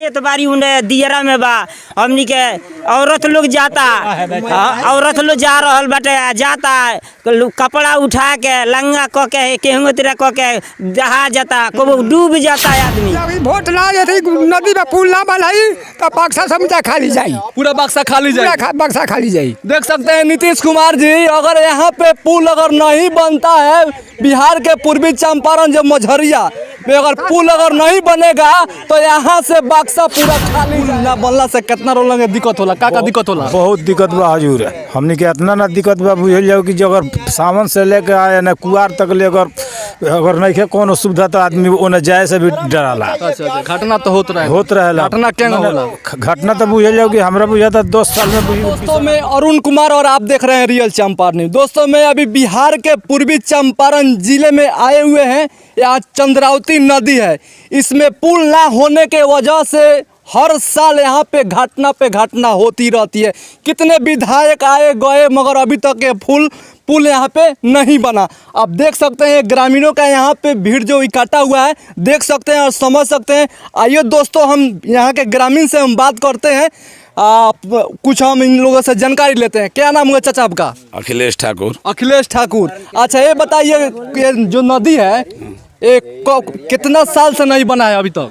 तो बारी उन्हें दियरा में बा हमनी के औरत लोग जाता औरत लोग जा रहल बाटे जाता कपड़ा उठा के लंगा क के केहू तरह क के दहा जाता को डूब जाता आदमी। वोट ना जैसे नदी में पुल ना बनाई तो बक्सा समझा खाली जाई, पूरा बक्सा खाली जाए, बक्सा खाली जाई। देख सकते हैं नीतीश कुमार जी, अगर यहाँ पे पुल अगर नहीं बनता है बिहार के पूर्वी चंपारण जो मझरिया में अगर पुल अगर नहीं बनेगा तो यहाँ से बक्सा पूरा खाली ना बनला से कितना रोल दिक्कत होला, का दिक्कत होला? बहुत दिक्कत बा हजूर, हमने के इतना ना दिक्कत बा बुझल जाओ कि अगर सावन से लेके आए ना कुआर तक ले अगर नहीं के कोनो सुविधा तो आदमी ओने जाए से भी डराला। अच्छा, घटना तो होत रहेला। घटना क्या होला? घटना तो बुझल जाओ कि हमरा बुझाता 10 साल में। दोस्तों मैं अरुण कुमार और आप देख रहे हैं रियल चंपारण न्यूज़। दोस्तों मैं अभी बिहार के पूर्वी चंपारण जिले में आए हुए हैं। यहाँ चंद्रावती नदी है, इसमें पुल ना होने के वजह से हर साल यहाँ पे घटना होती रहती है। कितने विधायक आए गए मगर अभी तक ये पुल यहाँ पे नहीं बना। आप देख सकते हैं ग्रामीणों का यहाँ पे भीड़ जो इकट्ठा हुआ है, देख सकते हैं और समझ सकते हैं। आइए दोस्तों हम यहाँ के ग्रामीण से हम बात करते हैं, कुछ हम इन लोगों से जानकारी लेते हैं। क्या नाम हुआ चाचा आपका? अखिलेश ठाकुर। अखिलेश ठाकुर। अच्छा ये बताइए ये जो नदी है ये कितना साल से नहीं बना है अभी तक?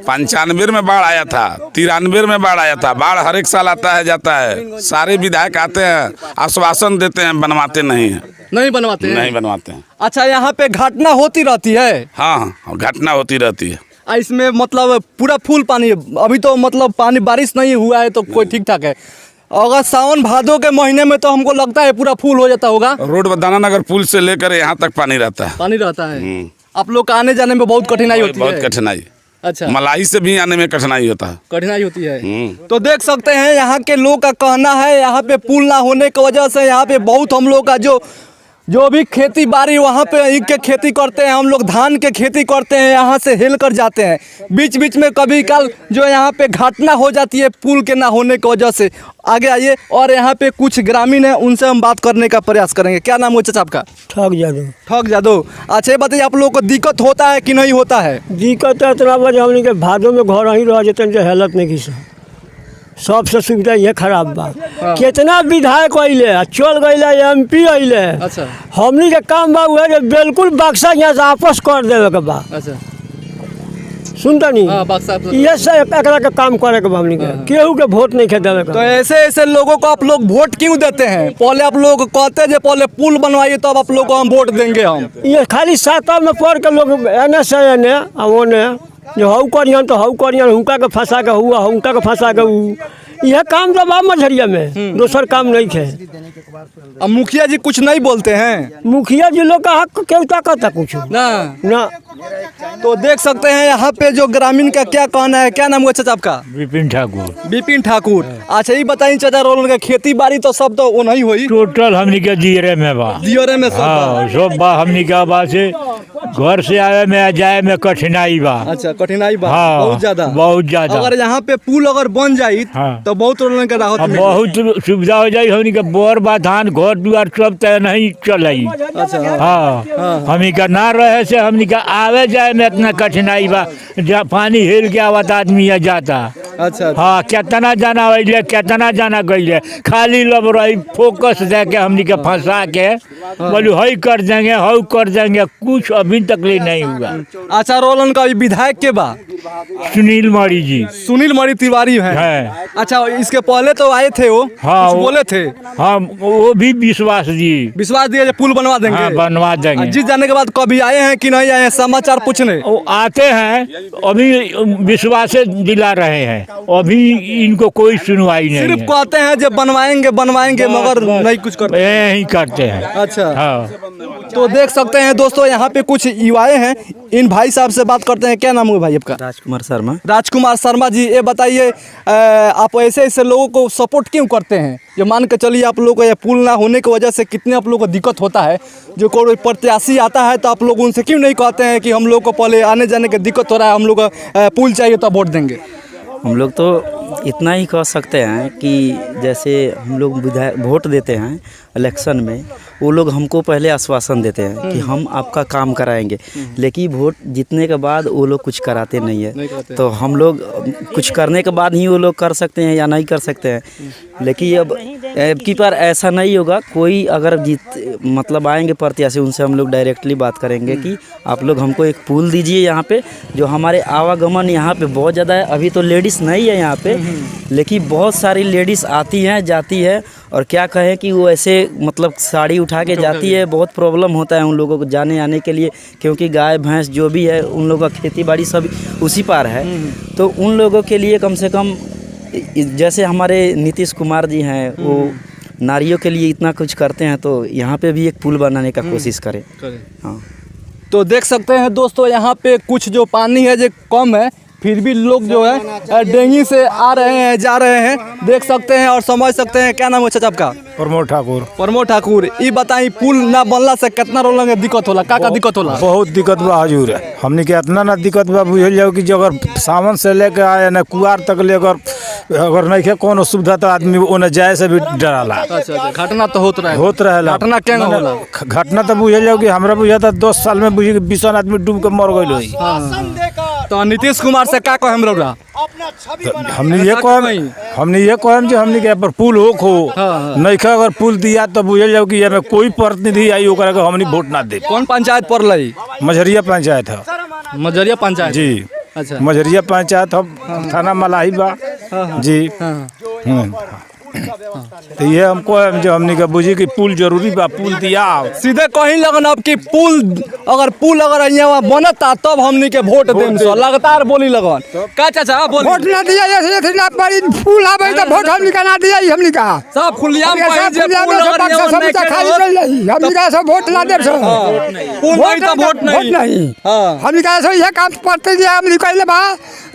95 में बाढ़ आया था, 93 में बाढ़ आया था। बाढ़ हर एक साल आता है जाता है, सारे विधायक आते हैं आश्वासन देते हैं, बनवाते नहीं हैं। नहीं बनवाते हैं। अच्छा यहाँ पे घटना होती रहती है? हाँ, घटना होती रहती है। इसमें मतलब पूरा फुल पानी अभी तो मतलब पानी बारिश नहीं हुआ है तो कोई ठीक ठाक है। अगर सावन भादो के महीने में तो हमको लगता है पूरा फुल हो जाता होगा। रोड दाना नगर पुल से लेकर यहाँ तक पानी रहता है। आप लोग का आने जाने में बहुत कठिनाई होती है? बहुत कठिनाई। अच्छा, मलाई से भी आने में कठिनाई होती है। तो देख सकते हैं यहाँ के लोग का कहना है यहाँ पे पुल ना होने की वजह से यहाँ पे बहुत हम लोग का जो भी खेती बाड़ी वहाँ पे ईख के खेती करते हैं, हम लोग धान के खेती करते हैं, यहाँ से हिल कर जाते हैं। बीच बीच में कभी कल जो यहाँ पे घटना हो जाती है पुल के ना होने की वजह से। आगे आइए और यहाँ पे कुछ ग्रामीण हैं, उनसे हम बात करने का प्रयास करेंगे। क्या नाम है चाचा आपका? ठग जादव। अच्छा ये बताइए आप लोग को दिक्कत होता है कि नहीं होता है? दिक्कत इतना बजे हमने के भादों में घर ही रह जाते हेलत नहीं की सबसे सुविधा ये खराब बा। कितना विधायक अइले चल गए MP अइले। अच्छा, हमनी के काम बा हुए बिल्कुल बक्सा यहाँ से वापस कर देवे के बा। अच्छा सुनता नहीं? ये से एकरा के काम करे के बा हमनी के केहू के वोट नहीं देवे के। तो ऐसे लोगों को आप लोग वोट क्यों देते हैं? पहले आप लोग कहते हैं पहले पुल बनवाइए तब आप लोग को हम वोट देंगे। हम ये खाली साता में पढ़ के लोग एने से एने ओने जो हऊ करियन तो हऊ करियन, हुका के फंसा के हुआ हुका के फंसा के यह काम तो बा मझरिया में, दूसर काम नहीं है। अब मुखिया जी कुछ नहीं बोलते हैं? मुखिया जी लोग का हक क्यों ताकत है कुछ ना। तो देख सकते हैं यहाँ पे जो ग्रामीण का क्या कहना है। क्या नाम हुआ चाचा आपका? विपिन ठाकुर। अच्छा ये बताइए चाचा रोल का खेती बाड़ी तो सब तो वो नहीं हुई? टोटल हमनी के दियरे में बा। सब बा हमनी के बा से घर से आवे में जाए में कठिनाई बा। अच्छा कठिनाई बा। हाँ, बहुत ज्यादा। अगर यहाँ पे पुल अगर बन जाये तो बहुत रोल का राहत, बहुत सुविधा हो जाये। हमनी के बोर बा धान घर दुआर सब तय नहीं चलाई। अच्छा हाँ, हमनी का ना रहे से हमनी का आवे जाए में इतना कठिनाई बा। जहाँ पानी हिल के आवत आदमी यहाँ जाता। अच्छा हाँ, कितना जाना अइले कितना जाना गइले, खाली लब रही फोकस दे के हमनी के फंसा के बोलू हई कर देंगे, कुछ अभी तक नहीं हुआ। अच्छा रोलन का विधायक के बा? सुनील मणि तिवारी है। अच्छा इसके पहले तो आए थे वो? हाँ, बोले थे। हाँ, वो भी विश्वास दिए पुल बनवा देंगे। हाँ, बनवा देंगे। जीत जाने के बाद कभी आए हैं कि नहीं आए हैं समाचार पूछने? वो आते हैं, अभी विश्वास दिला रहे हैं, अभी इनको कोई सुनवाई नहीं। सिर्फ कहते हैं जब बनवाएंगे मगर नहीं कुछ करते। यही करते हैं। अच्छा हाँ। तो देख सकते हैं दोस्तों यहाँ पे कुछ युवाएं हैं, इन भाई साहब से बात करते हैं। क्या नाम है भाई आपका? राजकुमार शर्मा जी। ये बताइए आप ऐसे लोगों को सपोर्ट क्यों करते हैं? जो मान के चलिए आप लोग को ये पुल ना होने की वजह से कितने आप लोग को दिक्कत होता है, जो कोई प्रत्याशी आता है तो आप लोग उनसे क्यों नहीं कहते हैं कि हम लोग को पहले आने जाने की दिक्कत हो रहा है, हम लोग को पुल चाहिए तो वोट देंगे? हम लोग तो इतना ही कह सकते हैं कि जैसे हम लोग विधायक वोट देते हैं इलेक्शन में, वो लोग हमको पहले आश्वासन देते हैं कि हम आपका काम कराएंगे, लेकिन वोट जीतने के बाद वो लोग कुछ कराते नहीं है। तो हम लोग कुछ करने के बाद ही वो लोग कर सकते हैं या नहीं कर सकते हैं। लेकिन अब की बार ऐसा नहीं होगा। कोई अगर मतलब आएंगे प्रत्याशी, उनसे हम लोग डायरेक्टली बात करेंगे कि आप लोग हमको एक पुल दीजिए यहाँ पे, जो हमारे आवागमन यहाँ पे बहुत ज़्यादा है। अभी तो लेडीज़ नहीं है यहाँ पे, लेकिन बहुत सारी लेडीज़ आती हैं जाती है, और क्या कहें कि वो ऐसे मतलब साड़ी उठा के जाती है। बहुत प्रॉब्लम होता है उन लोगों को जाने आने के लिए, क्योंकि गाय भैंस जो भी है उन लोगों का खेती बाड़ी सब उसी पार है। तो उन लोगों के लिए कम से कम, जैसे हमारे नीतीश कुमार जी हैं, वो नारियों के लिए इतना कुछ करते हैं, तो यहाँ पे भी एक पुल बनाने का कोशिश करें। हाँ, तो देख सकते हैं दोस्तों, यहाँ पे कुछ जो पानी है जो कम है, फिर भी लोग जो है डेंगी से आ रहे हैं जा रहे हैं, देख सकते हैं और समझ सकते हैं। क्या नाम है चाचा आपका? प्रमोद ठाकुर। प्रमोद ठाकुर, ये बताई पुल ना बनला से कितना रोल दिक्कत होला, का दिक्कत होला? बहुत दिक्कत बा हजूर है। हमने के इतना ना दिक्कत बा, बुझल जाओ कि जो अगर सावन से लेके आए ना कुआर तक ले, अगर नहीं है कोनो सुविधा तो आदमी ओने जाए से भी डराला। अच्छा, घटना तो होत रहे। घटना क्या होला? घटना तो बुझल जाओ कि हमरा बुझाता 10 साल में बुझी 20 आदमी डूब के मर गए होई। तो नीतीश कुमार से क्या कहे हमरा? हमने ये कहम जो हमने के पर पुल हो नहीं खा, अगर पुल दिया तो बुझल जाओ कि ये कोई प्रतिनिधि आई ओकरा के हमनी वोट ना दे। कौन पंचायत पड़लई? मझरिया पंचायत है। मझरिया पंचायत जी। अच्छा, मझरिया पंचायत थाना मलाही बा जी। तो ये हमको जो हमने का बुझी कि पुल जरूरी बा, पुल दिया। सीधे कहीं लगन अब कि पुल अगर यहाँ बनता तब हमने के वोट देम। लगातार बोली लगन का चाचा बोली वोट ना दिया, ऐसे ना बड़ी फूल आवे तो वोट हमनी का ना दिया। हमनी का सब खुलियाम कहीं जे पुल अगर बक्सा यहाँ सब खाली चल जाई, हमनी का सब वोट ना देब। सब पुल नहीं तो वोट नहीं। हां, हमनी का सब ये काम करते जे हमनी कहले बा,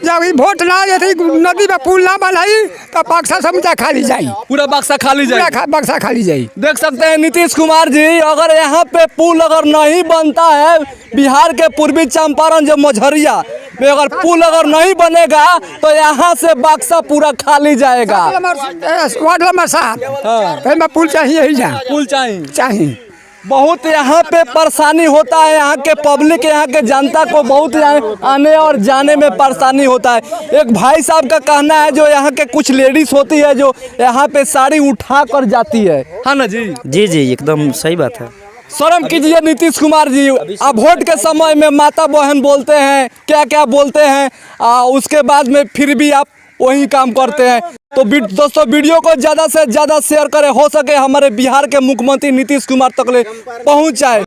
जब ई वोट ना देती नदी में पुल ना बनाई तो बक्सा सब खाली जाई, पूरा बक्सा खाली जाए, बक्सा खाली जाई। देख सकते हैं नीतीश कुमार जी, अगर यहाँ पे पुल अगर नहीं बनता है, बिहार के पूर्वी चंपारण जो मझरिया में अगर पुल अगर नहीं बनेगा तो यहाँ से बक्सा पूरा खाली जाएगा। वार्ड नंबर 7 में पुल चाहिए ही जा, पुल चाहिए। बहुत यहाँ पे परेशानी होता है, यहाँ के पब्लिक, यहाँ के जनता को बहुत आने और जाने में परेशानी होता है। एक भाई साहब का कहना है, जो यहाँ के कुछ लेडीज होती है जो यहाँ पे साड़ी उठा कर जाती है ना जी? जी एकदम सही बात है। शर्म कीजिए नीतीश कुमार जी, अब वोट के समय में माता बहन बोलते हैं, क्या क्या बोलते हैं, उसके बाद में फिर भी आप वही काम करते हैं। तो दोस्तों, वीडियो को ज़्यादा से ज़्यादा शेयर करें, हो सके हमारे बिहार के मुख्यमंत्री नीतीश कुमार तक ले पहुँच जाए।